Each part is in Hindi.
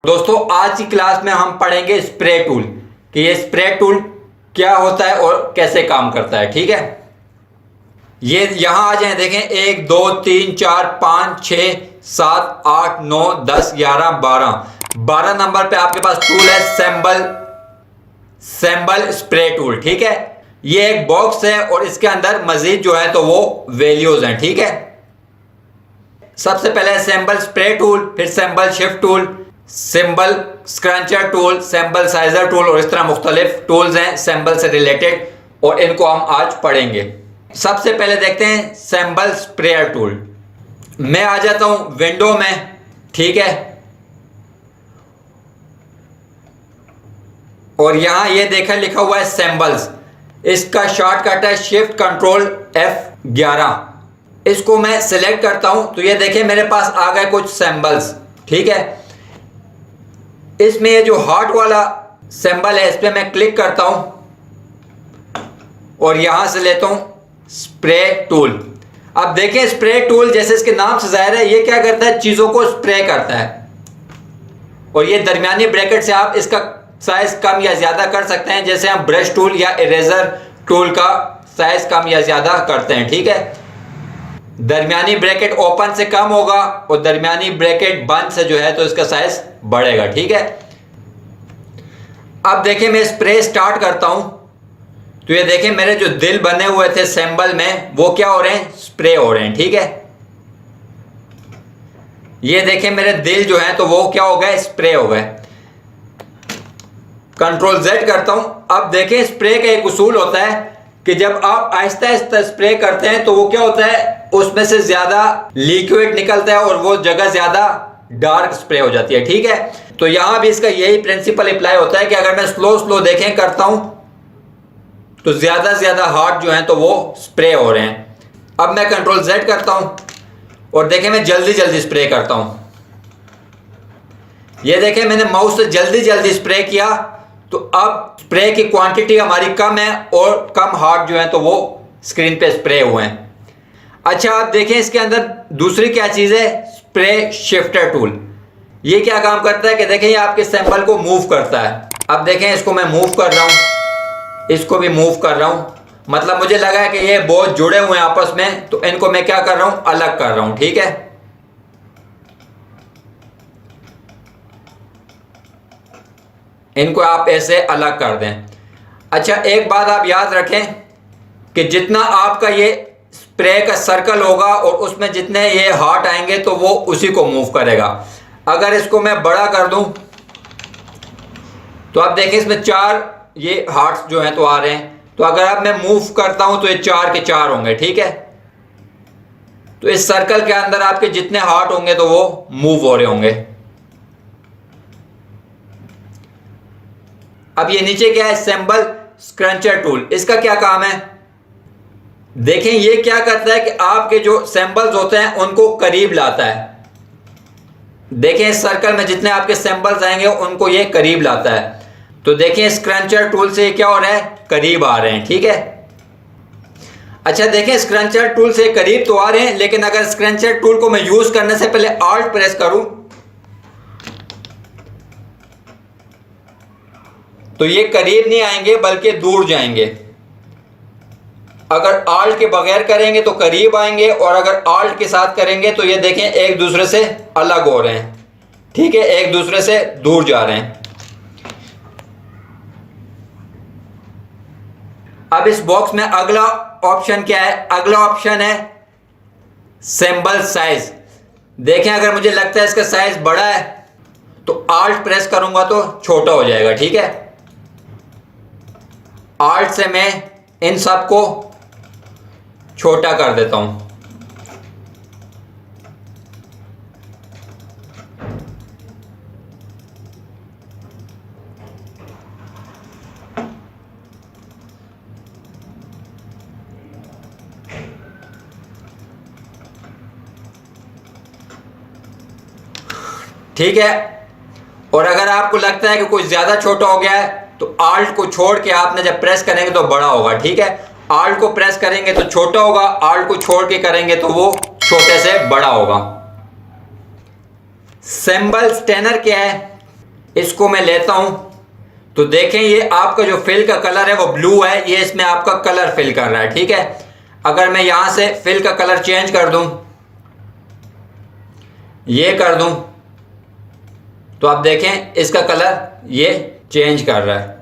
दोस्तों आज की क्लास में हम पढ़ेंगे स्प्रे टूल कि ये स्प्रे टूल क्या होता है और कैसे काम करता है। ठीक है, ये यहां आ जाए, देखें 1 2 3 4 5 6 7 8 9 10 11 12 नंबर पे आपके पास टूल है सैंबल स्प्रे टूल। ठीक है, ये एक बॉक्स है और इसके अंदर मजीद जो है तो वो वैल्यूज हैं। ठीक है, सबसे पहले सैंबल स्प्रे टूल, फिर symbol shift tool, symbol scruncher tool, symbol sizer tool और इस तरह मुख्तलिफ टूल्स हैं सैंबल से रिलेटेड और इनको हम आज पढ़ेंगे। सबसे पहले देखते हैं सैंबल स्प्रेयर टूल। मैं आ जाता हूं विंडो में। ठीक है, और यहां ये देखा लिखा हुआ है सैंबल्स, इसका शॉर्टकट है शिफ्ट कंट्रोल F11। इसको मैं सिलेक्ट करता हूं तो ये देखें मेरे पास आ गए कुछ सैंबल्स। ठीक है, इसमें ये जो हार्ट वाला सिंबल है इस पर मैं क्लिक करता हूं और यहां से लेता हूं स्प्रे टूल। अब देखें स्प्रे टूल जैसे इसके नाम से जाहिर है ये क्या करता है, चीजों को स्प्रे करता है। और ये दरमियानी ब्रैकेट से आप इसका साइज कम या ज्यादा कर सकते हैं, जैसे हम ब्रश टूल या इरेजर टूल का साइज कम या ज्यादा करते हैं। ठीक है, दरमियानी ब्रैकेट ओपन से कम होगा और दरमियानी ब्रैकेट बंद से जो है तो इसका साइज बढ़ेगा। ठीक है, अब देखें मैं स्प्रे स्टार्ट करता हूं तो ये देखें मेरे जो दिल बने हुए थे सिंबल में वो क्या हो रहे हैं, स्प्रे हो रहे हैं। ठीक है, ये देखें मेरे दिल जो है तो वो क्या हो गए, स्प्रे हो गए। कंट्रोल Z करता हूं। अब देखें स्प्रे का एक उसूल होता है कि जब आप आहिस्ता आहिस्ता स्प्रे करते हैं तो वो क्या होता है, उसमें से ज्यादा लिक्विड निकलता है और वो जगह ज्यादा डार्क स्प्रे हो जाती है। ठीक है, तो यहां भी इसका यही प्रिंसिपल अप्लाई होता है कि अगर मैं स्लो स्लो देखें करता हूं तो ज्यादा ज्यादा हार्ट जो है तो वो स्प्रे हो रहे हैं। अब मैं कंट्रोल Z करता हूं और देखें मैं जल्दी जल्दी स्प्रे करता हूं। ये देखें मैंने माउस से जल्दी जल्दी स्प्रे किया तो अब स्प्रे की क्वांटिटी हमारी कम है और कम हार्ट जो है तो वो स्क्रीन पे स्प्रे हुए हैं। अच्छा, आप देखें इसके अंदर दूसरी क्या चीज है, स्प्रे शिफ्टर टूल। ये क्या काम करता है कि देखें ये आपके सैंपल को मूव करता है। अब देखें इसको मैं मूव कर रहा हूं, इसको भी मूव कर रहा हूं, मतलब मुझे लगा है कि ये बहुत जुड़े हुए हैं आपस में तो इनको मैं क्या कर रहा हूं, अलग कर रहा हूं। ठीक है, इनको आप ऐसे अलग कर दें। अच्छा, एक बात आप याद रखें कि जितना आपका ये स्प्रे का सर्कल होगा और उसमें जितने ये हार्ट आएंगे तो वो उसी को मूव करेगा। अगर इसको मैं बड़ा कर दूं तो आप देखें इसमें 4 ये हार्ट्स जो हैं तो आ रहे हैं, तो अगर अब मैं मूव करता हूं तो ये 4 के 4 होंगे। ठीक है, तो इस सर्कल के अंदर आपके जितने हार्ट होंगे तो वो मूव हो रहे होंगे। अब ये नीचे क्या है, सैंबल स्क्रंचर टूल। इसका क्या काम है, देखें ये क्या करता है कि आपके जो सैंपल्स होते हैं उनको करीब लाता है। देखें इस सर्कल में जितने आपके सैंपल्स आएंगे उनको ये करीब लाता है। तो देखें स्क्रंचर टूल से क्या हो रहा है, करीब आ रहे हैं। ठीक है, अच्छा देखें स्क्रंचर टूल से करीब तो आ रहे हैं, लेकिन अगर स्क्रंचर टूल को मैं यूज करने से पहले Alt प्रेस करूं तो ये करीब नहीं आएंगे बल्कि दूर जाएंगे। अगर Alt के बगैर करेंगे तो करीब आएंगे और अगर Alt के साथ करेंगे तो ये देखें एक दूसरे से अलग हो रहे हैं। ठीक है, एक दूसरे से दूर जा रहे हैं। अब इस बॉक्स में अगला ऑप्शन क्या है, अगला ऑप्शन है सिंबल साइज। देखें अगर मुझे लगता है इसका साइज बड़ा है तो Alt प्रेस करूंगा तो छोटा हो जाएगा। ठीक है, Alt से मैं इन सब को छोटा कर देता हूं। ठीक है, और अगर आपको लगता है कि कुछ ज्यादा छोटा हो गया है तो Alt को छोड़ के आपने जब प्रेस करेंगे तो बड़ा होगा। ठीक है, Alt को प्रेस करेंगे तो छोटा होगा, Alt को छोड़ के करेंगे तो वो छोटे से बड़ा होगा। सिंबल स्टैनर क्या है, इसको मैं लेता हूं तो देखें ये आपका जो फिल का कलर है वो ब्लू है, ये इसमें आपका कलर फिल कर रहा है। ठीक है, अगर मैं यहां से फिल का कलर चेंज कर दूं, ये कर दूं, तो आप देखें इसका कलर ये चेंज कर रहा है।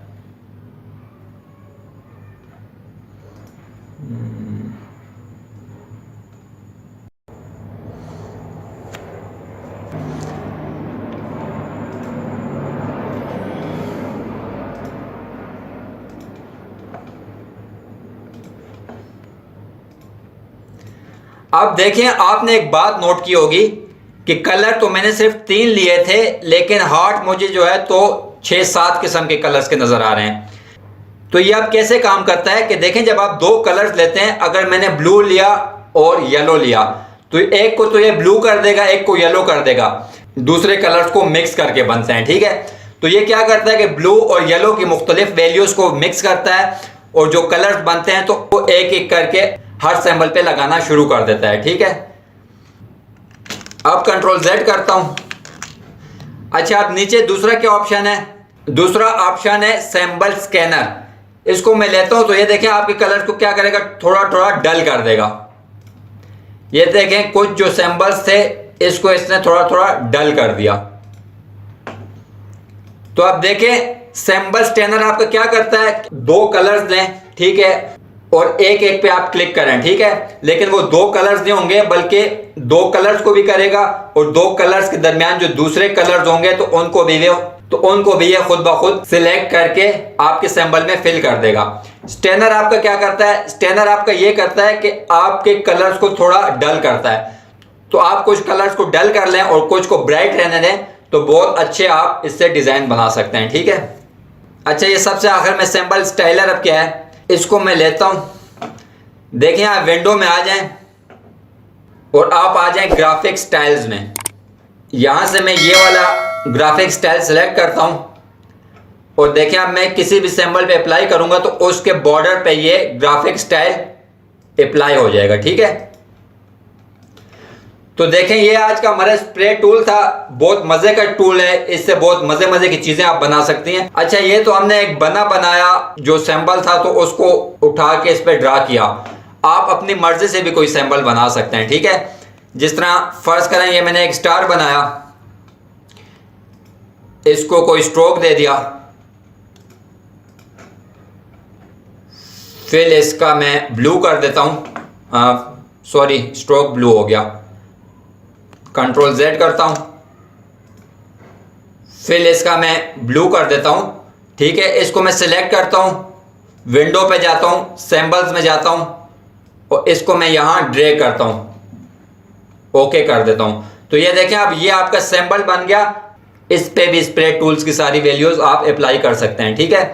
अब देखें, आपने एक बात नोट की होगी कि कलर तो मैंने सिर्फ 3 लिए थे, लेकिन हार्ट मुझे जो है तो 6-7 किस्म के कलर्स के नजर आ रहे हैं। तो ये अब कैसे काम करता है कि देखें, जब आप 2 कलर्स लेते हैं, अगर मैंने ब्लू लिया और येलो लिया तो एक को तो ये ब्लू कर देगा, एक को येलो कर देगा, दूसरे कलर्स को मिक्स करके बनते हैं। ठीक है, तो ये क्या करता है कि ब्लू और येलो की मुख्तलिफ वैल्यूज को मिक्स करता है और जो कलर्स बनते हैं तो वो एक एक करके हर सैंपल पे लगाना शुरू कर देता है। ठीक है, अब कंट्रोल Z करता हूं। अच्छा, अब नीचे दूसरा क्या ऑप्शन है? दूसरा ऑप्शन है सैंपल स्कैनर। इसको मैं लेता हूं तो ये देखें आपके कलर को क्या करेगा, थोड़ा थोड़ा डल कर देगा। ये देखें कुछ जो सैंपल्स थे इसको इसने थोड़ा थोड़ा डल कर दिया। तो अब देखें सैंपल स्कैनर आपका क्या करता है, 2 कलर्स दें, ठीक है, और एक एक पे आप क्लिक करें। ठीक है, लेकिन वो 2 कलर्स नहीं होंगे, बल्कि 2 कलर्स को भी करेगा और 2 कलर्स के दरमियान जो दूसरे कलर्स होंगे तो उनको भी ये खुद ब खुद सिलेक्ट करके आपके सैंपल में फिल कर देगा। स्कैनर आपका क्या करता है? स्कैनर आपका ये करता है कि आपके कलर्स को थोड़ा डल करता है। तो आप कुछ कलर्स को डल कर लें और कुछ को ब्राइट रहने दें तो बहुत अच्छे आप इससे डिजाइन बना सकते हैं। ठीक है, अच्छा, ये सबसे आखिर में सैंपल स्टाइलर अब क्या है, इसको मैं लेता हूं। देखें, आप विंडो में आ जाएं और आप आ जाएं ग्राफिक स्टाइल्स में। यहां से मैं ये वाला ग्राफिक स्टाइल सेलेक्ट करता हूं और देखें, अब मैं किसी भी सिंबल पे अप्लाई करूंगा तो उसके बॉर्डर पे ये ग्राफिक स्टाइल अप्लाई हो जाएगा। ठीक है, तो देखें, ये आज का हमारा स्प्रे टूल था। बहुत मजे का टूल है, इससे बहुत मजे की चीजें आप बना सकती हैं। अच्छा, ये तो हमने एक बनाया जो सैंपल था तो उसको उठा के इस पे ड्रा किया। आप अपनी मर्जी से भी कोई सैंपल बना सकते हैं। ठीक है, जिस तरह फर्ज करें ये मैंने एक स्टार बनाया, इसको कोई स्ट्रोक दे दिया, फिर इसका मैं ब्लू कर देता हूं, सॉरी स्ट्रोक ब्लू हो गया। कंट्रोल Z करता हूं, फिर इसका मैं ब्लू कर देता हूं। ठीक है, इसको मैं सिलेक्ट करता हूं, विंडो पे जाता हूं, सैंपल्स में जाता हूं और इसको मैं यहां ड्रैग करता हूं, ओके कर देता हूं। तो ये देखें, अब ये आपका सैंपल बन गया। इस पे भी स्प्रे टूल्स की सारी वैल्यूज आप अप्लाई कर सकते हैं। ठीक है,